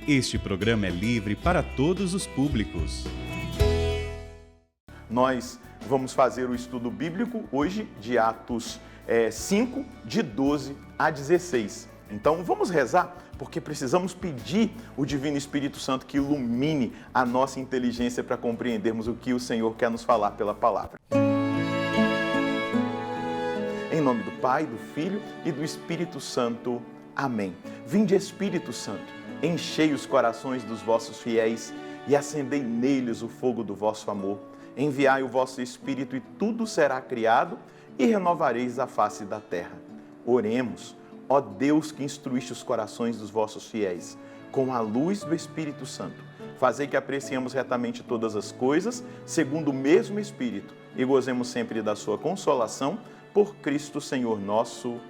Este programa é livre para todos os públicos. Nós vamos fazer o estudo bíblico hoje de Atos 5, de 12 a 16. Então vamos rezar, porque precisamos pedir o Divino Espírito Santo que ilumine a nossa inteligência para compreendermos o que o Senhor quer nos falar pela palavra. Em nome do Pai, do Filho e do Espírito Santo. Amém. Vinde, Espírito Santo, enchei os corações dos vossos fiéis e acendei neles o fogo do vosso amor. Enviai o vosso Espírito e tudo será criado e renovareis a face da terra. Oremos, ó Deus que instruíste os corações dos vossos fiéis, com a luz do Espírito Santo. Fazei que apreciemos retamente todas as coisas, segundo o mesmo Espírito, e gozemos sempre da sua consolação, por Cristo Senhor nosso.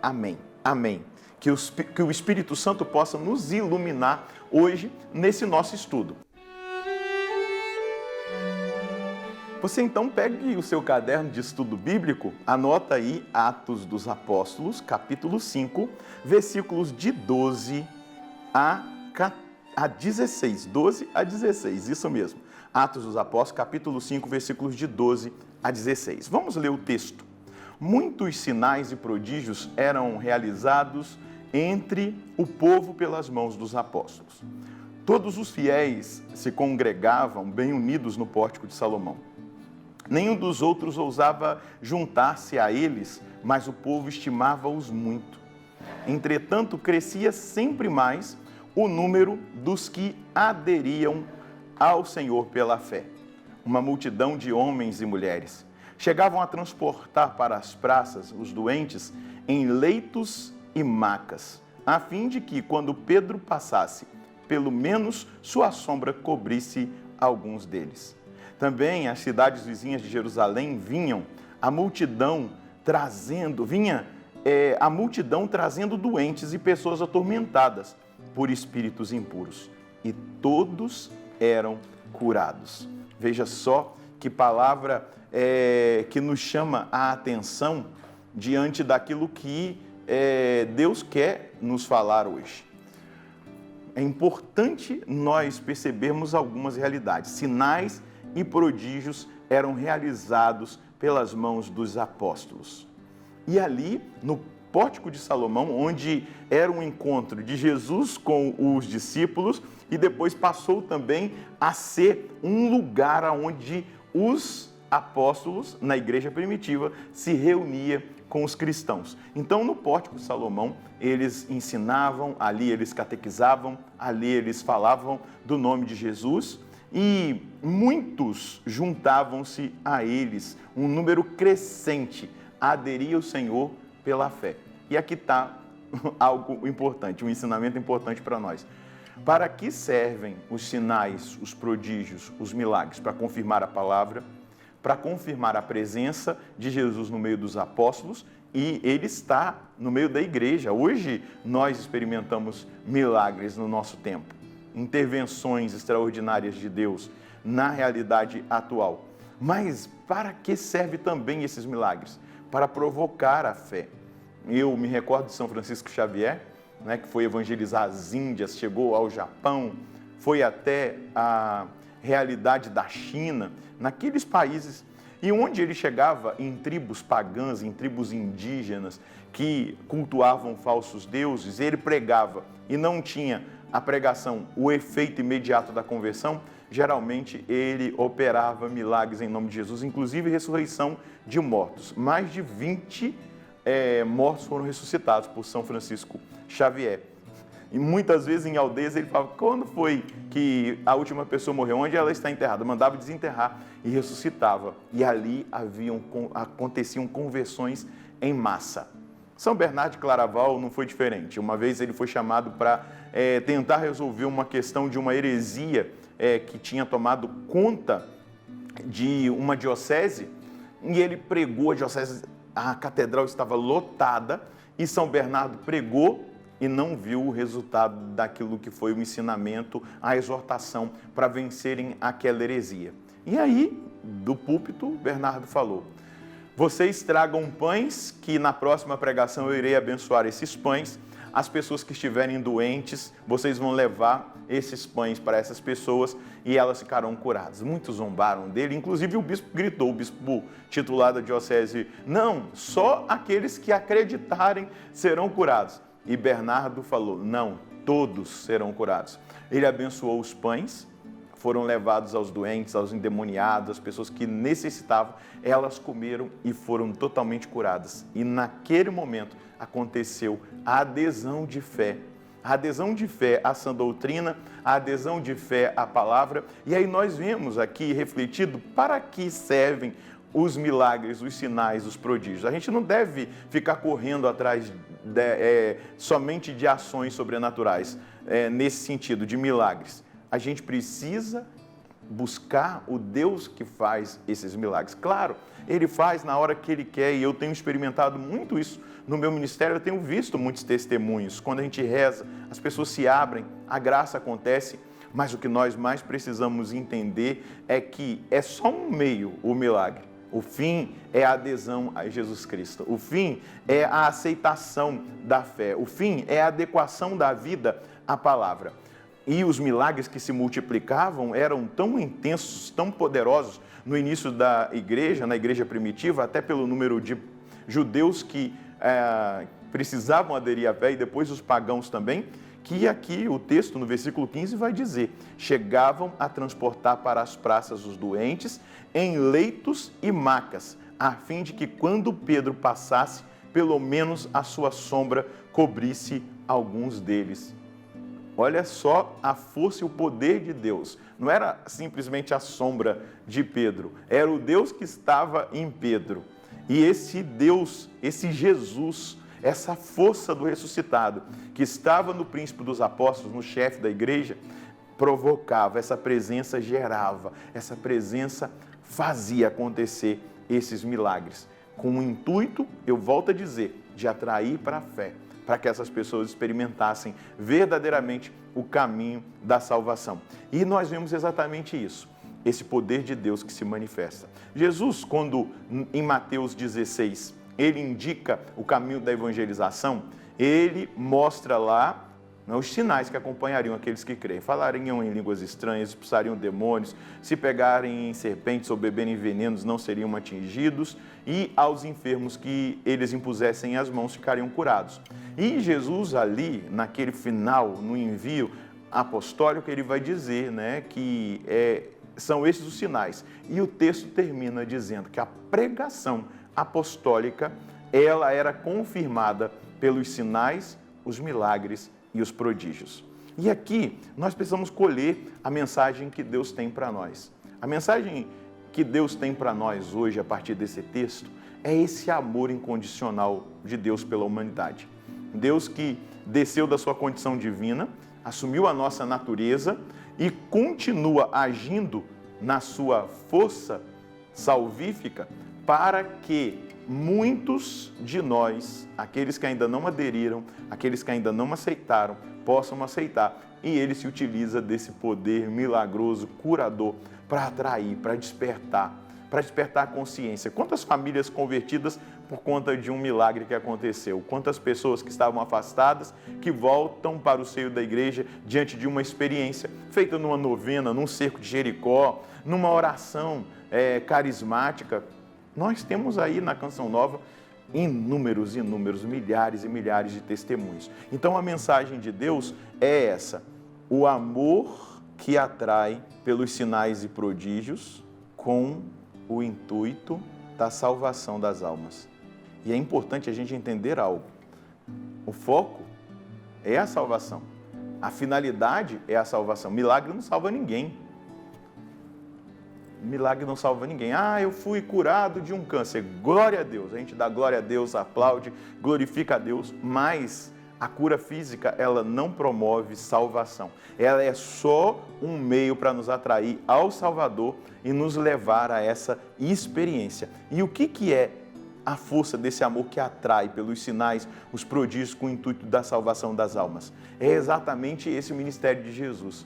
Amém. Amém. Que o Espírito Santo possa nos iluminar hoje nesse nosso estudo. Você então pegue o seu caderno de estudo bíblico, anota aí Atos dos Apóstolos, capítulo 5, versículos de 12 a 16. 12 a 16, isso mesmo. Atos dos Apóstolos, capítulo 5, versículos de 12 a 16. Vamos ler o texto. Muitos sinais e prodígios eram realizados entre o povo pelas mãos dos apóstolos. Todos os fiéis se congregavam bem unidos no pórtico de Salomão. Nenhum dos outros ousava juntar-se a eles, mas o povo estimava-os muito. Entretanto, crescia sempre mais o número dos que aderiam ao Senhor pela fé. Uma multidão de homens e mulheres chegavam a transportar para as praças os doentes em leitos e macas, a fim de que, quando Pedro passasse, pelo menos sua sombra cobrisse alguns deles. Também as cidades vizinhas de Jerusalém vinha a multidão trazendo doentes e pessoas atormentadas por espíritos impuros, e todos eram curados. Veja só que palavra que nos chama a atenção diante daquilo que Deus quer nos falar hoje. É importante nós percebermos algumas realidades. Sinais e prodígios eram realizados pelas mãos dos apóstolos. E ali, no pórtico de Salomão, onde era um encontro de Jesus com os discípulos, e depois passou também a ser um lugar onde os apóstolos, na igreja primitiva, se reuniam com os cristãos. Então, no pórtico de Salomão, eles ensinavam, ali eles catequizavam, ali eles falavam do nome de Jesus, e muitos juntavam-se a eles, um número crescente aderia ao Senhor pela fé. E aqui está algo importante, um ensinamento importante para nós. Para que servem os sinais, os prodígios, os milagres? Para confirmar a palavra, para confirmar a presença de Jesus no meio dos apóstolos, e ele está no meio da igreja. Hoje nós experimentamos milagres no nosso tempo, intervenções extraordinárias de Deus na realidade atual. Mas para que serve também esses milagres? Para provocar a fé. Eu me recordo de São Francisco Xavier, que foi evangelizar as Índias, chegou ao Japão, foi até a realidade da China, naqueles países, e onde ele chegava em tribos pagãs, em tribos indígenas, que cultuavam falsos deuses, ele pregava e não tinha a pregação, o efeito imediato da conversão, geralmente ele operava milagres em nome de Jesus, inclusive ressurreição de mortos. Mais de 20 mortos foram ressuscitados por São Francisco Xavier. E muitas vezes em aldeias ele falava, quando foi que a última pessoa morreu? Onde ela está enterrada? Mandava desenterrar e ressuscitava. E ali aconteciam conversões em massa. São Bernardo de Claraval não foi diferente. Uma vez ele foi chamado para tentar resolver uma questão de uma heresia que tinha tomado conta de uma diocese, e ele pregou, a catedral estava lotada, e São Bernardo pregou e não viu o resultado daquilo que foi o ensinamento, a exortação para vencerem aquela heresia. E aí, do púlpito, Bernardo falou, vocês tragam pães, que na próxima pregação eu irei abençoar esses pães, as pessoas que estiverem doentes, vocês vão levar esses pães para essas pessoas e elas ficarão curadas. Muitos zombaram dele, inclusive o bispo gritou, o bispo titular da diocese, não, só aqueles que acreditarem serão curados. E Bernardo falou, não, todos serão curados. Ele abençoou os pães, foram levados aos doentes, aos endemoniados, às pessoas que necessitavam, elas comeram e foram totalmente curadas. E naquele momento aconteceu a adesão de fé. A adesão de fé à sã doutrina, a adesão de fé à palavra. E aí nós vemos aqui refletido para que servem os milagres, os sinais, os prodígios. A gente não deve ficar correndo atrás somente de ações sobrenaturais, nesse sentido, de milagres. A gente precisa buscar o Deus que faz esses milagres. Claro, Ele faz na hora que Ele quer e eu tenho experimentado muito isso no meu ministério, eu tenho visto muitos testemunhos. Quando a gente reza, as pessoas se abrem, a graça acontece, mas o que nós mais precisamos entender é que é só um meio o milagre. O fim é a adesão a Jesus Cristo. O fim é a aceitação da fé. O fim é a adequação da vida à palavra. E os milagres que se multiplicavam eram tão intensos, tão poderosos no início da igreja, na igreja primitiva, até pelo número de judeus que precisavam aderir à fé e depois os pagãos também, que aqui o texto no versículo 15 vai dizer, chegavam a transportar para as praças os doentes em leitos e macas, a fim de que quando Pedro passasse, pelo menos a sua sombra cobrisse alguns deles. Olha só a força e o poder de Deus. Não era simplesmente a sombra de Pedro, era o Deus que estava em Pedro. E esse Deus, esse Jesus, essa força do ressuscitado, que estava no príncipe dos apóstolos, no chefe da igreja, provocava, essa presença gerava, essa presença fazia acontecer esses milagres. Com o intuito, eu volto a dizer, de atrair para a fé, para que essas pessoas experimentassem verdadeiramente o caminho da salvação. E nós vemos exatamente isso, esse poder de Deus que se manifesta. Jesus, quando em Mateus 16, ele indica o caminho da evangelização, ele mostra lá os sinais que acompanhariam aqueles que creem. Falariam em línguas estranhas, expulsariam demônios, se pegarem em serpentes ou beberem venenos não seriam atingidos e aos enfermos que eles impusessem as mãos ficariam curados. E Jesus ali, naquele final, no envio apostólico, ele vai dizer, que são esses os sinais. E o texto termina dizendo que a pregação apostólica, ela era confirmada pelos sinais, os milagres e os prodígios. E aqui nós precisamos colher a mensagem que Deus tem para nós. A mensagem que Deus tem para nós hoje, a partir desse texto, é esse amor incondicional de Deus pela humanidade. Deus que desceu da sua condição divina, assumiu a nossa natureza e continua agindo na sua força salvífica para que muitos de nós, aqueles que ainda não aderiram, aqueles que ainda não aceitaram, possam aceitar. E ele se utiliza desse poder milagroso, curador, para atrair, para despertar a consciência. Quantas famílias convertidas por conta de um milagre que aconteceu? Quantas pessoas que estavam afastadas, que voltam para o seio da igreja diante de uma experiência feita numa novena, num cerco de Jericó, numa oração carismática. Nós temos aí na Canção Nova inúmeros, milhares e milhares de testemunhos. Então a mensagem de Deus é essa, o amor que atrai pelos sinais e prodígios com o intuito da salvação das almas. E é importante a gente entender algo, o foco é a salvação, a finalidade é a salvação. Milagre não salva ninguém. Milagre não salva ninguém. Eu fui curado de um câncer. Glória a Deus. A gente dá glória a Deus, aplaude, glorifica a Deus, mas a cura física, ela não promove salvação. Ela é só um meio para nos atrair ao Salvador e nos levar a essa experiência. E o que é a força desse amor que atrai pelos sinais, os prodígios com o intuito da salvação das almas? É exatamente esse o ministério de Jesus.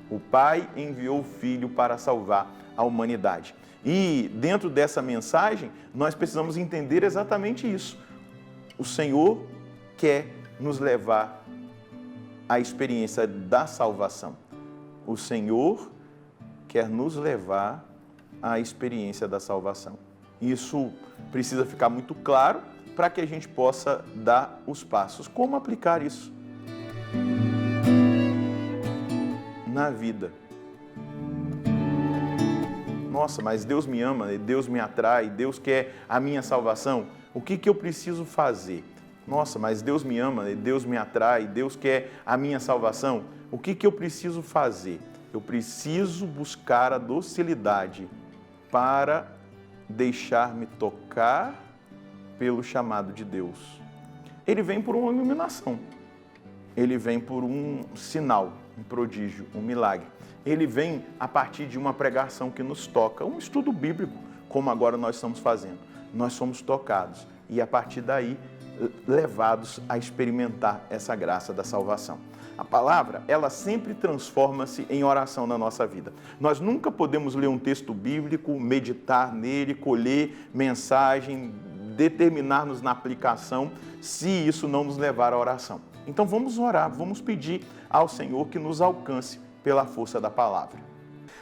O Pai enviou o Filho para salvar a humanidade. E dentro dessa mensagem, nós precisamos entender exatamente isso. O Senhor quer nos levar à experiência da salvação. O Senhor quer nos levar à experiência da salvação. Isso precisa ficar muito claro para que a gente possa dar os passos. Como aplicar isso na vida? Nossa, mas Deus me ama, Deus me atrai, Deus quer a minha salvação. O que eu preciso fazer? Nossa, mas Deus me ama, Deus me atrai, Deus quer a minha salvação. O que eu preciso fazer? Eu preciso buscar a docilidade para deixar-me tocar pelo chamado de Deus. Ele vem por uma iluminação, ele vem por um sinal, um prodígio, um milagre. Ele vem a partir de uma pregação que nos toca, um estudo bíblico, como agora nós estamos fazendo. Nós somos tocados e a partir daí levados a experimentar essa graça da salvação. A palavra, ela sempre transforma-se em oração na nossa vida. Nós nunca podemos ler um texto bíblico, meditar nele, colher mensagem, determinar-nos na aplicação, se isso não nos levar à oração. Então vamos orar, vamos pedir ao Senhor que nos alcance pela força da palavra.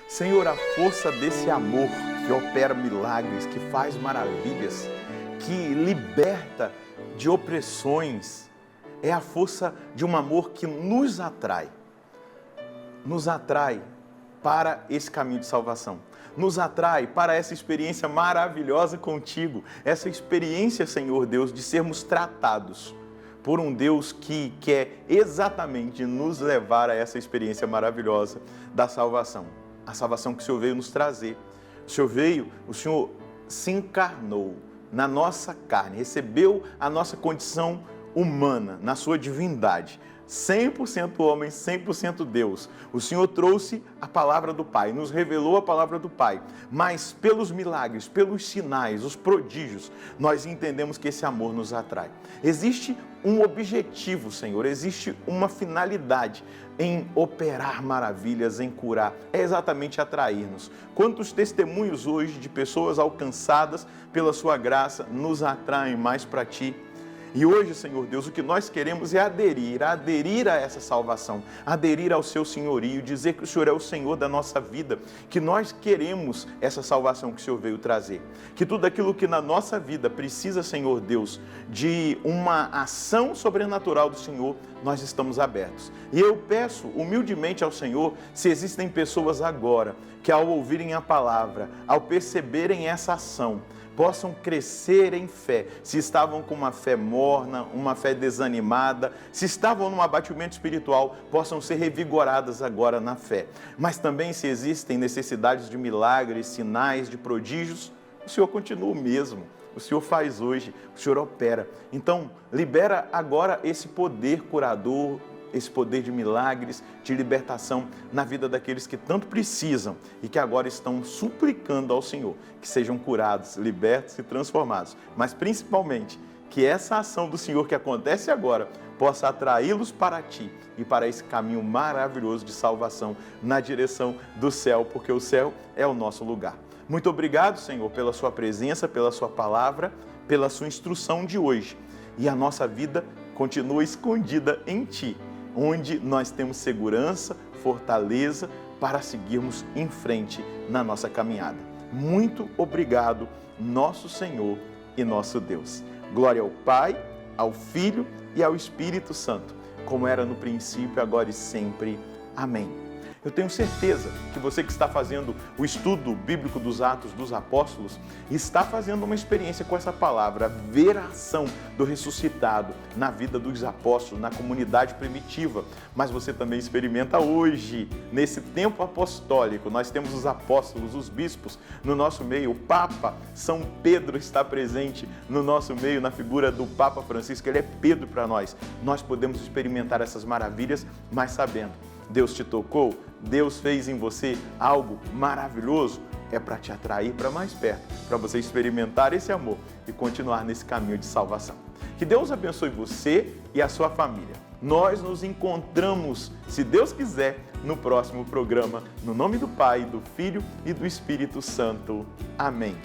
Senhor, a força desse amor que opera milagres, que faz maravilhas, que liberta de opressões, é a força de um amor que nos atrai para esse caminho de salvação, nos atrai para essa experiência maravilhosa contigo, essa experiência, Senhor Deus, de sermos tratados por um Deus que quer exatamente nos levar a essa experiência maravilhosa da salvação, a salvação que o Senhor veio nos trazer. O Senhor se encarnou na nossa carne, recebeu a nossa condição humana, na sua divindade, 100% homem, 100% Deus. O Senhor trouxe a palavra do Pai, nos revelou a palavra do Pai, mas pelos milagres, pelos sinais, os prodígios, nós entendemos que esse amor nos atrai. Existe um objetivo, Senhor, existe uma finalidade em operar maravilhas, em curar, é exatamente atrair-nos. Quantos testemunhos hoje de pessoas alcançadas pela sua graça nos atraem mais para Ti? E hoje, Senhor Deus, o que nós queremos é aderir a essa salvação, aderir ao Seu senhorio, dizer que o Senhor é o Senhor da nossa vida, que nós queremos essa salvação que o Senhor veio trazer. Que tudo aquilo que na nossa vida precisa, Senhor Deus, de uma ação sobrenatural do Senhor, nós estamos abertos. E eu peço humildemente ao Senhor, se existem pessoas agora que ao ouvirem a palavra, ao perceberem essa ação, possam crescer em fé, se estavam com uma fé morna, uma fé desanimada, se estavam num abatimento espiritual, possam ser revigoradas agora na fé. Mas também se existem necessidades de milagres, sinais, de prodígios, o Senhor continua o mesmo, o Senhor faz hoje, o Senhor opera. Então, libera agora esse poder curador, esse poder de milagres, de libertação na vida daqueles que tanto precisam e que agora estão suplicando ao Senhor que sejam curados, libertos e transformados. Mas principalmente que essa ação do Senhor que acontece agora possa atraí-los para Ti e para esse caminho maravilhoso de salvação na direção do céu, porque o céu é o nosso lugar. Muito obrigado, Senhor, pela Sua presença, pela Sua palavra, pela Sua instrução de hoje. E a nossa vida continua escondida em Ti, onde nós temos segurança, fortaleza para seguirmos em frente na nossa caminhada. Muito obrigado, nosso Senhor e nosso Deus. Glória ao Pai, ao Filho e ao Espírito Santo, como era no princípio, agora e sempre. Amém. Eu tenho certeza que você que está fazendo o estudo bíblico dos Atos dos Apóstolos está fazendo uma experiência com essa palavra, ver a ação do ressuscitado na vida dos apóstolos, na comunidade primitiva. Mas você também experimenta hoje, nesse tempo apostólico. Nós temos os apóstolos, os bispos no nosso meio. O Papa São Pedro está presente no nosso meio, na figura do Papa Francisco. Ele é Pedro para nós. Nós podemos experimentar essas maravilhas, mas sabendo, Deus te tocou, Deus fez em você algo maravilhoso, é para te atrair para mais perto, para você experimentar esse amor e continuar nesse caminho de salvação. Que Deus abençoe você e a sua família. Nós nos encontramos, se Deus quiser, no próximo programa, no nome do Pai, do Filho e do Espírito Santo. Amém.